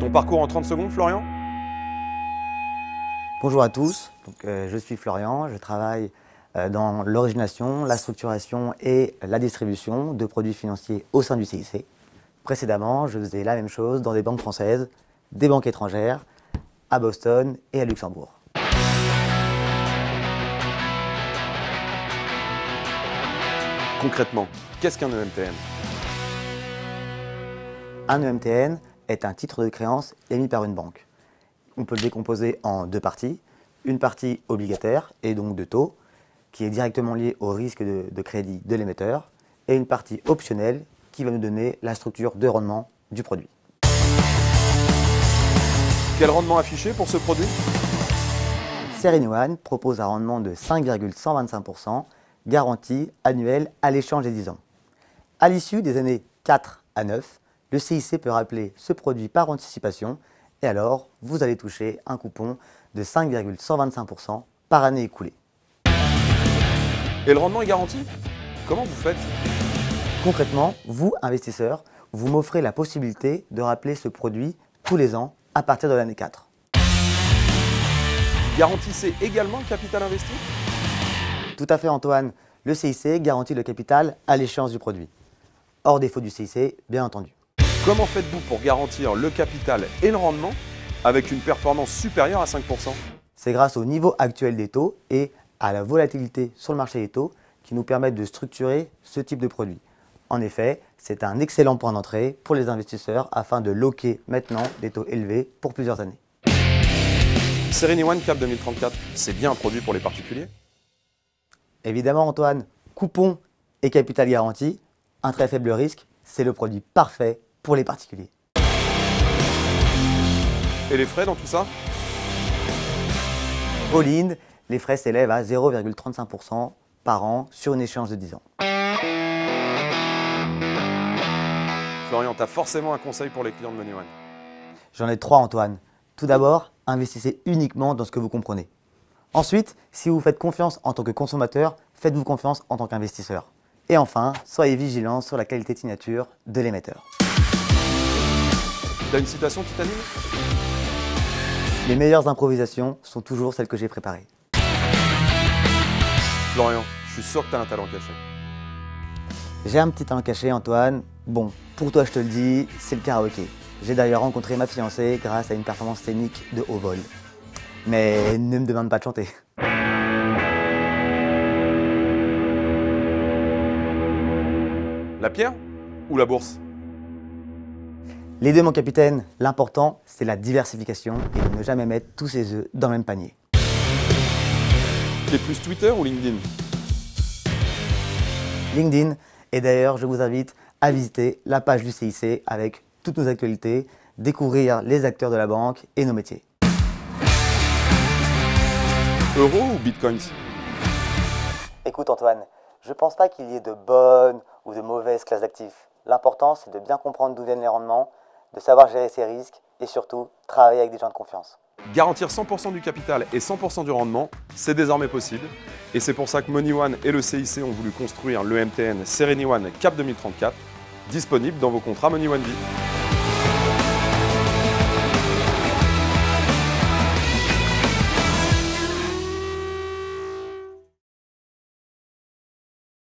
Ton parcours en 30 secondes, Florian? Bonjour à tous, je suis Florian, je travaille dans l'origination, la structuration et la distribution de produits financiers au sein du CIC. Précédemment, je faisais la même chose dans des banques françaises, des banques étrangères, à Boston et à Luxembourg. Concrètement, qu'est-ce qu'un EMTN? Un EMTN est un titre de créance émis par une banque. On peut le décomposer en deux parties. Une partie obligataire et donc de taux, qui est directement liée au risque de crédit de l'émetteur, et une partie optionnelle qui va nous donner la structure de rendement du produit. Quel rendement affiché pour ce produit? Sereniwan propose un rendement de 5,125%, garantie annuelle à l'échange des 10 ans. À l'issue des années 4 à 9, le CIC peut rappeler ce produit par anticipation et alors vous allez toucher un coupon de 5,125% par année écoulée. Et le rendement est garanti? Comment vous faites? Concrètement, vous, investisseurs, vous m'offrez la possibilité de rappeler ce produit tous les ans à partir de l'année 4. Garantissez également le capital investi? Tout à fait Antoine, le CIC garantit le capital à l'échéance du produit. Hors défaut du CIC, bien entendu. Comment faites-vous pour garantir le capital et le rendement avec une performance supérieure à 5%? C'est grâce au niveau actuel des taux et à la volatilité sur le marché des taux qui nous permettent de structurer ce type de produit. En effet, c'est un excellent point d'entrée pour les investisseurs afin de loquer maintenant des taux élevés pour plusieurs années. Sereniwan Cap 2034, c'est bien un produit pour les particuliers? Évidemment Antoine, coupon et capital garanti, un très faible risque, c'est le produit parfait pour les particuliers. Et les frais dans tout ça? All-in, les frais s'élèvent à 0,35% par an sur une échéance de 10 ans. Florian, tu as forcément un conseil pour les clients de MoneyOne. J'en ai 3 Antoine. Tout d'abord, investissez uniquement dans ce que vous comprenez. Ensuite, si vous faites confiance en tant que consommateur, faites-vous confiance en tant qu'investisseur. Et enfin, soyez vigilants sur la qualité de signature de l'émetteur. T'as une citation qui t'anime? Les meilleures improvisations sont toujours celles que j'ai préparées. Florian, je suis sûr que tu as un talent caché. J'ai un petit talent caché Antoine. Bon, pour toi je te le dis, c'est le karaoké. J'ai d'ailleurs rencontré ma fiancée grâce à une performance scénique de haut vol. Mais ne me demande pas de chanter. La pierre ou la bourse? Les deux mon capitaine, l'important c'est la diversification et de ne jamais mettre tous ses œufs dans le même panier. T'es plus Twitter ou LinkedIn? LinkedIn, et d'ailleurs je vous invite à visiter la page du CIC avec toutes nos actualités, découvrir les acteurs de la banque et nos métiers. Euro ou Bitcoins? Écoute Antoine, je pense pas qu'il y ait de bonnes ou de mauvaises classes d'actifs. L'important c'est de bien comprendre d'où viennent les rendements, de savoir gérer ses risques et surtout travailler avec des gens de confiance. Garantir 100% du capital et 100% du rendement, c'est désormais possible. Et c'est pour ça que MoneyOne et le CIC ont voulu construire le MTN Sereniwan Cap 2034, disponible dans vos contrats MoneyOne Vie.